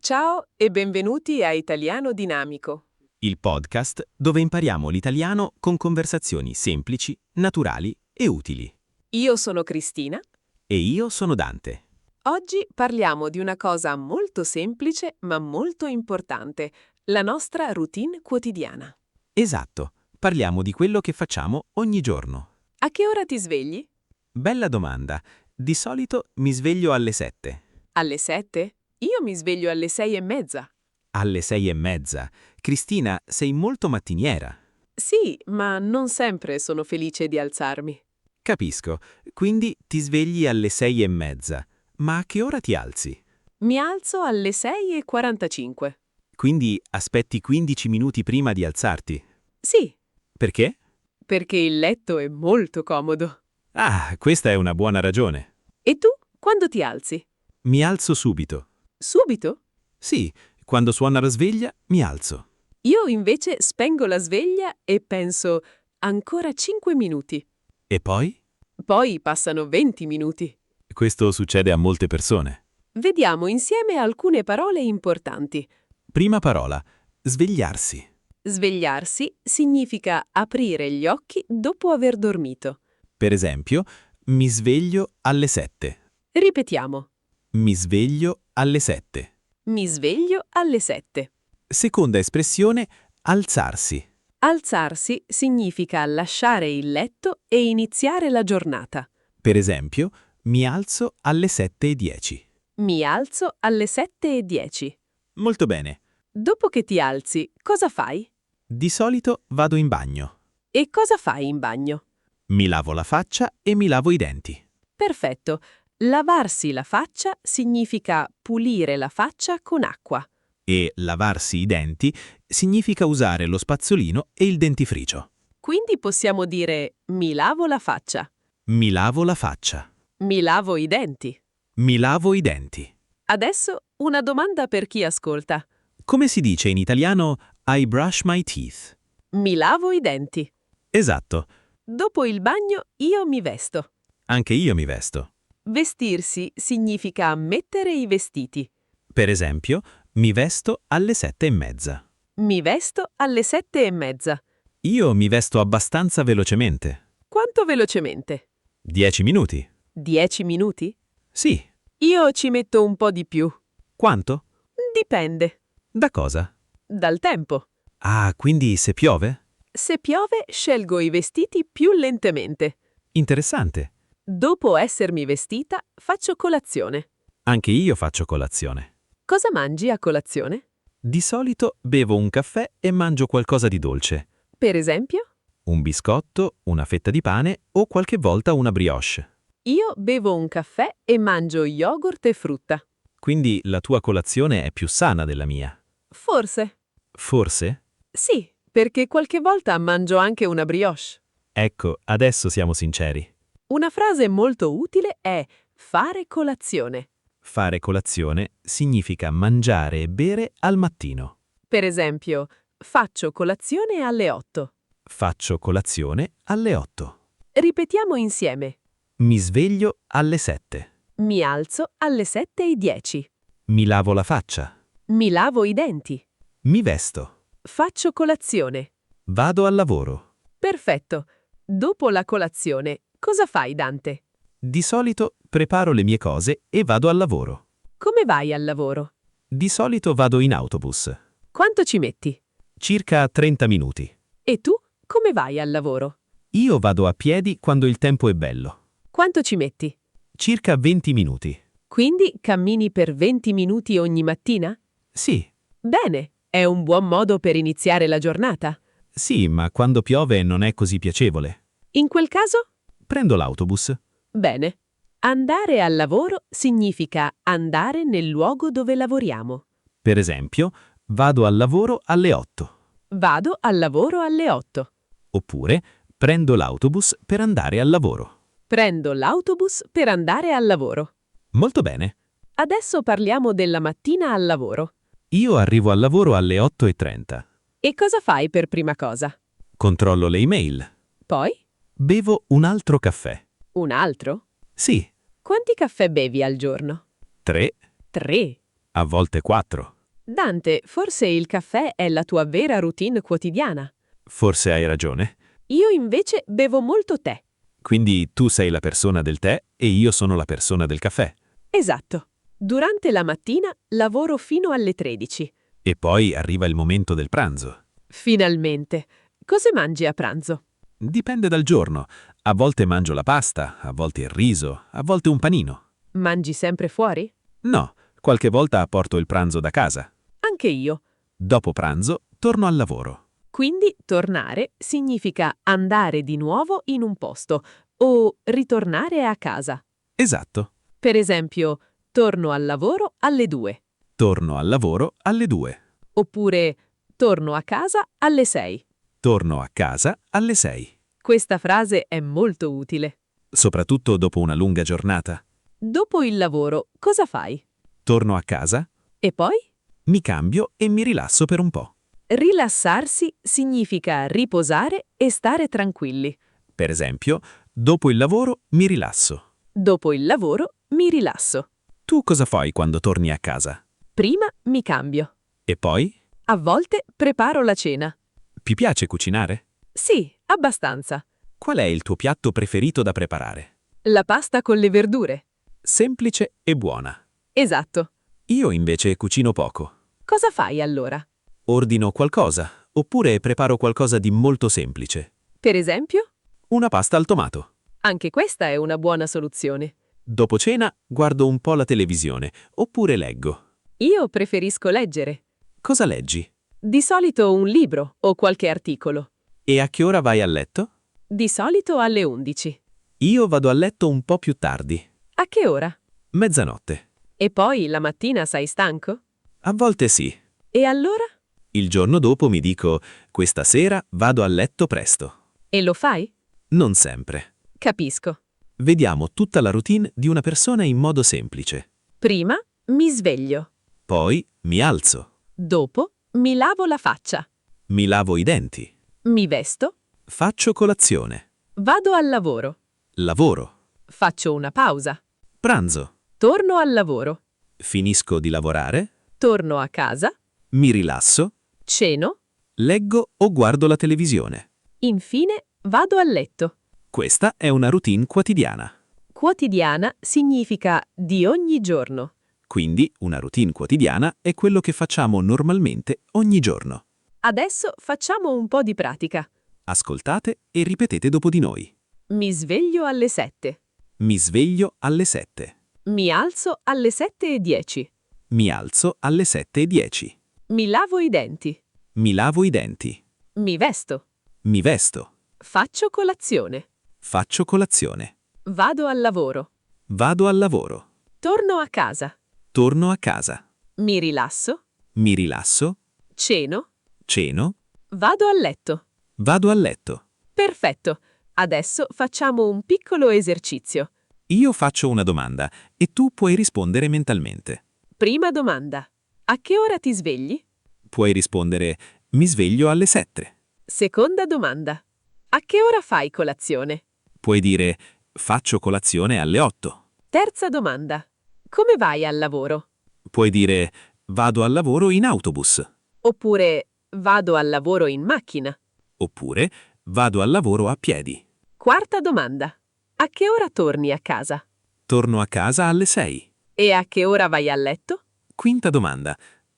Ciao e benvenuti a Italiano Dinamico. Il podcast dove impariamo l'italiano con conversazioni semplici, naturali e utili. Io sono Cristina. E io sono Dante. Oggi parliamo di una cosa molto semplice ma molto importante, la nostra routine quotidiana. Esatto, parliamo di quello che facciamo ogni giorno. A che ora ti svegli? Bella domanda. Di solito mi sveglio alle 7. Alle 7? Io mi sveglio alle 6:30. Alle 6:30. Cristina, sei molto mattiniera. Sì, ma non sempre sono felice di alzarmi. Capisco, quindi ti svegli alle 6:30. Ma a che ora ti alzi? Mi alzo alle 6:45. Quindi aspetti 15 minuti prima di alzarti. Sì, Perché? perché il letto è molto comodo. Ah, questa è una buona ragione. E tu, quando ti alzi? Mi alzo subito. Subito? Sì, quando suona la sveglia, mi alzo. Io invece spengo la sveglia e penso ancora 5 minuti. E poi? Poi passano 20 minuti. Questo succede a molte persone. Vediamo insieme alcune parole importanti. Prima parola, svegliarsi. Svegliarsi significa aprire gli occhi dopo aver dormito. Per esempio, mi sveglio alle 7. Ripetiamo. Mi sveglio alle 7. Mi sveglio alle 7. Seconda espressione, alzarsi. Alzarsi significa lasciare il letto e iniziare la giornata. Per esempio, mi alzo alle 7:10. Mi alzo alle 7:10. Molto bene. Dopo che ti alzi, cosa fai? Di solito vado in bagno. E cosa fai in bagno? Mi lavo la faccia e mi lavo i denti. Perfetto. Lavarsi la faccia significa pulire la faccia con acqua. E lavarsi i denti significa usare lo spazzolino e il dentifricio. Quindi possiamo dire mi lavo la faccia, Mi lavo la faccia. mi lavo i denti. Mi lavo i denti. Adesso una domanda per chi ascolta. Come si dice in italiano I brush my teeth? Mi lavo i denti. Esatto, Dopo il bagno io mi vesto. anche io mi vesto. Vestirsi significa mettere i vestiti. Per esempio, mi vesto alle 7:30. Mi vesto alle 7:30. Io mi vesto abbastanza velocemente. Quanto velocemente? 10 minuti. 10 minuti? Sì. Io ci metto un po' di più. Quanto? Dipende. Da cosa? Dal tempo. Ah, quindi se piove? Se piove, scelgo i vestiti più lentamente. Interessante. Dopo essermi vestita, faccio colazione. Anche io faccio colazione. Cosa mangi a colazione? Di solito bevo un caffè e mangio qualcosa di dolce. Per esempio? Un biscotto, una fetta di pane o qualche volta una brioche. Io bevo un caffè e mangio yogurt e frutta. Quindi la tua colazione è più sana della mia. Forse. Forse? Sì, perché qualche volta mangio anche una brioche. Ecco, adesso siamo sinceri. Una frase molto utile è fare colazione. Fare colazione significa mangiare e bere al mattino. Per esempio, faccio colazione alle 8. Faccio colazione alle 8. Ripetiamo insieme. Mi sveglio alle 7. Mi alzo alle 7:10. Mi lavo la faccia. Mi lavo i denti. Mi vesto. Faccio colazione. Vado al lavoro. Perfetto. Dopo la colazione, cosa fai, Dante? Di solito preparo le mie cose e vado al lavoro. Come vai al lavoro? Di solito vado in autobus. Quanto ci metti? Circa 30 minuti. E tu, come vai al lavoro? Io vado a piedi quando il tempo è bello. Quanto ci metti? Circa 20 minuti. Quindi cammini per 20 minuti ogni mattina? Sì, Bene, è un buon modo per iniziare la giornata. sì, ma quando piove non è così piacevole. In quel caso? Prendo l'autobus. Bene. Andare al lavoro significa andare nel luogo dove lavoriamo. Per esempio, vado al lavoro alle 8. Vado al lavoro alle 8. Oppure, prendo l'autobus per andare al lavoro. Prendo l'autobus per andare al lavoro. Molto bene. Adesso parliamo della mattina al lavoro. Io arrivo al lavoro alle 8:30. E cosa fai per prima cosa? Controllo le email. Poi? Bevo un altro caffè. Un altro? Sì, Quanti caffè bevi al giorno? 3. 3. a volte 4. Dante, forse il caffè è la tua vera routine quotidiana. Forse hai ragione. Io invece bevo molto tè. Quindi tu sei la persona del tè e io sono la persona del caffè. Esatto. Durante la mattina lavoro fino alle 13. E poi arriva il momento del pranzo. Finalmente. Cosa mangi a pranzo? Dipende dal giorno. A volte mangio la pasta, a volte il riso, a volte un panino. Mangi sempre fuori? No, qualche volta porto il pranzo da casa. Anche io. Dopo pranzo torno al lavoro. Quindi tornare significa andare di nuovo in un posto o ritornare a casa. Esatto. Per esempio, torno al lavoro alle 2, Torno al lavoro alle 2. oppure torno a casa alle 6. Torno a casa alle 6. Questa frase è molto utile. Soprattutto dopo una lunga giornata. Dopo il lavoro, cosa fai? Torno a casa, E poi? mi cambio e mi rilasso per un po'. Rilassarsi significa riposare e stare tranquilli. Per esempio, dopo il lavoro mi rilasso. Dopo il lavoro mi rilasso. Tu cosa fai quando torni a casa? Prima mi cambio. E poi? A volte preparo la cena. Ti piace cucinare? Sì, abbastanza. Qual è il tuo piatto preferito da preparare? La pasta con le verdure. Semplice e buona. Esatto. Io invece cucino poco. Cosa fai allora? Ordino qualcosa, oppure preparo qualcosa di molto semplice. Per esempio? Una pasta al tomato. Anche questa è una buona soluzione. Dopo cena guardo un po' la televisione, oppure leggo. Io preferisco leggere. Cosa leggi? Di solito un libro o qualche articolo. E a che ora vai a letto? Di solito alle 11. Io vado a letto un po' più tardi. A che ora? Mezzanotte. E poi la mattina sei stanco? A volte sì. E allora? Il giorno dopo mi dico, questa sera vado a letto presto. E lo fai? Non sempre. Capisco. Vediamo tutta la routine di una persona in modo semplice. Prima mi sveglio. Poi mi alzo. Dopo mi lavo la faccia. Mi lavo i denti. Mi vesto. Faccio colazione. Vado al lavoro. Lavoro. Faccio una pausa. Pranzo. Torno al lavoro. Finisco di lavorare. Torno a casa. Mi rilasso. Ceno. Leggo o guardo la televisione. Infine vado a letto. Questa è una routine quotidiana. Quotidiana significa di ogni giorno. Quindi una routine quotidiana è quello che facciamo normalmente ogni giorno. Adesso facciamo un po' di pratica. Ascoltate e ripetete dopo di noi. Mi sveglio alle 7. Mi sveglio alle 7. Mi alzo alle 7:10. Mi alzo alle 7:10. Mi lavo i denti. Mi lavo i denti. Mi vesto. Mi vesto. Faccio colazione. Faccio colazione. Vado al lavoro. Vado al lavoro. Torno a casa. Torno a casa. Mi rilasso. Mi rilasso. Ceno. Ceno. Vado a letto. Vado a letto. Perfetto. Adesso facciamo un piccolo esercizio. Io faccio una domanda e tu puoi rispondere mentalmente. Prima domanda. A che ora ti svegli? Puoi rispondere mi sveglio alle 7. Seconda domanda. A che ora fai colazione? Puoi dire faccio colazione alle 8. Terza domanda. Come vai al lavoro? Puoi dire vado al lavoro in autobus. Oppure vado al lavoro in macchina? Oppure vado al lavoro a piedi. Quarta domanda. A che ora torni a casa? Torno a casa alle 6. E a che ora vai a letto? Quinta domanda.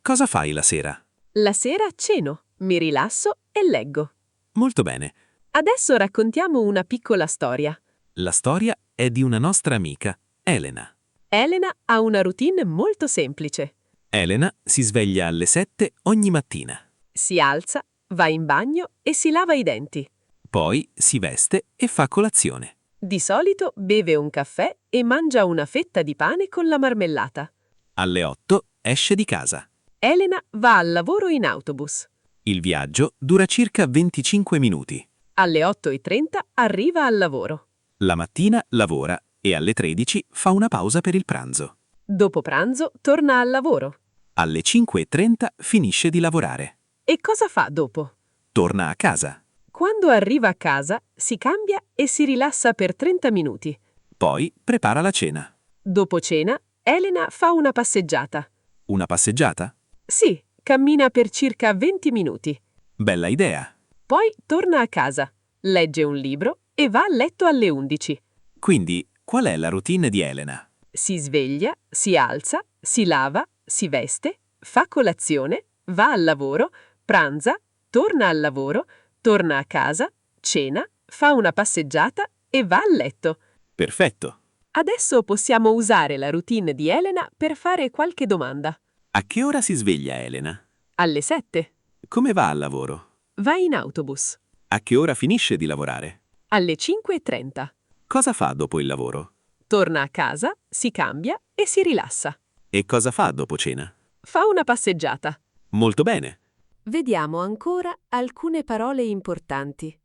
Cosa fai la sera? La sera ceno, mi rilasso e leggo. Molto bene. Adesso raccontiamo una piccola storia. La storia è di una nostra amica, Elena. Elena ha una routine molto semplice. Elena si sveglia alle 7 ogni mattina. Si alza, va in bagno e si lava i denti. Poi si veste e fa colazione. Di solito beve un caffè e mangia una fetta di pane con la marmellata. Alle 8 esce di casa. Elena va al lavoro in autobus. Il viaggio dura circa 25 minuti. Alle 8:30 arriva al lavoro. La mattina lavora e alle 13 fa una pausa per il pranzo. Dopo pranzo torna al lavoro. Alle 5:30 finisce di lavorare. E cosa fa dopo? Torna a casa. Quando arriva a casa, si cambia e si rilassa per 30 minuti. Poi prepara la cena. Dopo cena, Elena fa una passeggiata. Una passeggiata? Sì, cammina per circa 20 minuti. Bella idea. Poi torna a casa, legge un libro e va a letto alle 11. Quindi, qual è la routine di Elena? Si sveglia, si alza, si lava, si veste, fa colazione, va al lavoro, pranza, torna al lavoro, torna a casa, cena, fa una passeggiata e va a letto. Perfetto. Adesso possiamo usare la routine di Elena per fare qualche domanda. A che ora si sveglia Elena? Alle 7. Come va al lavoro? Va in autobus. A che ora finisce di lavorare? Alle 5:30. Cosa fa dopo il lavoro? Torna a casa, si cambia e si rilassa. E cosa fa dopo cena? Fa una passeggiata. Molto bene. Vediamo ancora alcune parole importanti.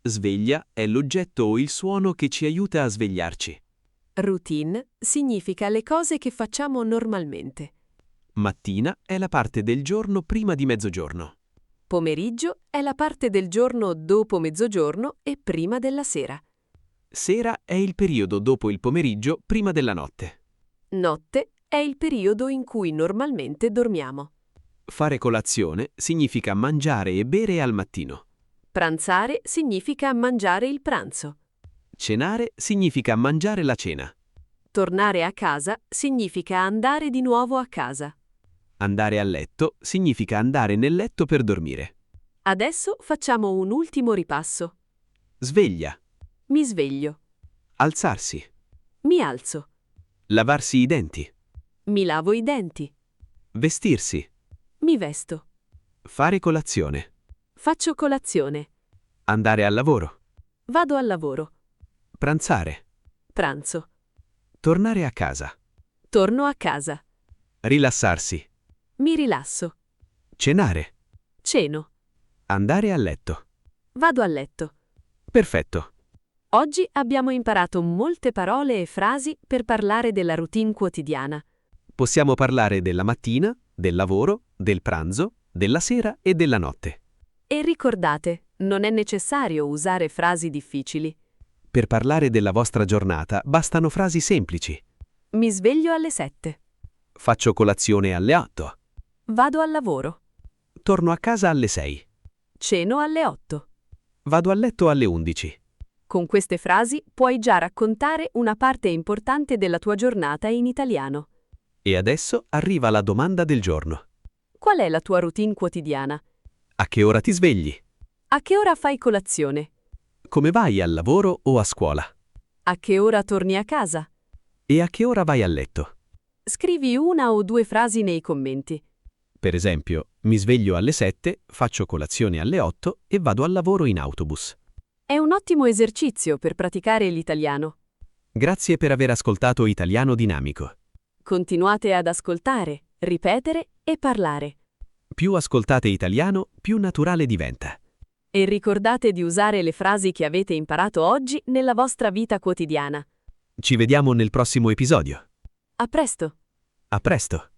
Sveglia è l'oggetto o il suono che ci aiuta a svegliarci. Routine significa le cose che facciamo normalmente. Mattina è la parte del giorno prima di mezzogiorno. Pomeriggio è la parte del giorno dopo mezzogiorno e prima della sera. Sera è il periodo dopo il pomeriggio prima della notte. Notte è il periodo in cui normalmente dormiamo. Fare colazione significa mangiare e bere al mattino. Pranzare significa mangiare il pranzo. Cenare significa mangiare la cena. Tornare a casa significa andare di nuovo a casa. Andare a letto significa andare nel letto per dormire. Adesso facciamo un ultimo ripasso. Sveglia, Mi sveglio. alzarsi, Mi alzo. lavarsi i denti, Mi lavo i denti. vestirsi, Mi vesto. fare colazione, Faccio colazione. andare al lavoro, Vado al lavoro. pranzare, Pranzo. tornare a casa, Torno a casa. rilassarsi, Mi rilasso. cenare, Ceno. andare a letto. Vado a letto. Perfetto. Oggi abbiamo imparato molte parole e frasi per parlare della routine quotidiana. Possiamo parlare della mattina, del lavoro, del pranzo, della sera e della notte. E ricordate, non è necessario usare frasi difficili. Per parlare della vostra giornata bastano frasi semplici. Mi sveglio alle 7. Faccio colazione alle 8. Vado al lavoro. Torno a casa alle 6. Ceno alle 8. Vado a letto alle 11. Con queste frasi puoi già raccontare una parte importante della tua giornata in italiano. E adesso arriva la domanda del giorno. Qual è la tua routine quotidiana? A che ora ti svegli? A che ora fai colazione? Come vai al lavoro o a scuola? A che ora torni a casa? E a che ora vai a letto? Scrivi una o due frasi nei commenti. Per esempio, mi sveglio alle 7, faccio colazione alle 8 e vado al lavoro in autobus. È un ottimo esercizio per praticare l'italiano. Grazie per aver ascoltato Italiano Dinamico. Continuate ad ascoltare, ripetere e parlare. Più ascoltate italiano, più naturale diventa. E ricordate di usare le frasi che avete imparato oggi nella vostra vita quotidiana. Ci vediamo nel prossimo episodio. A presto! A presto!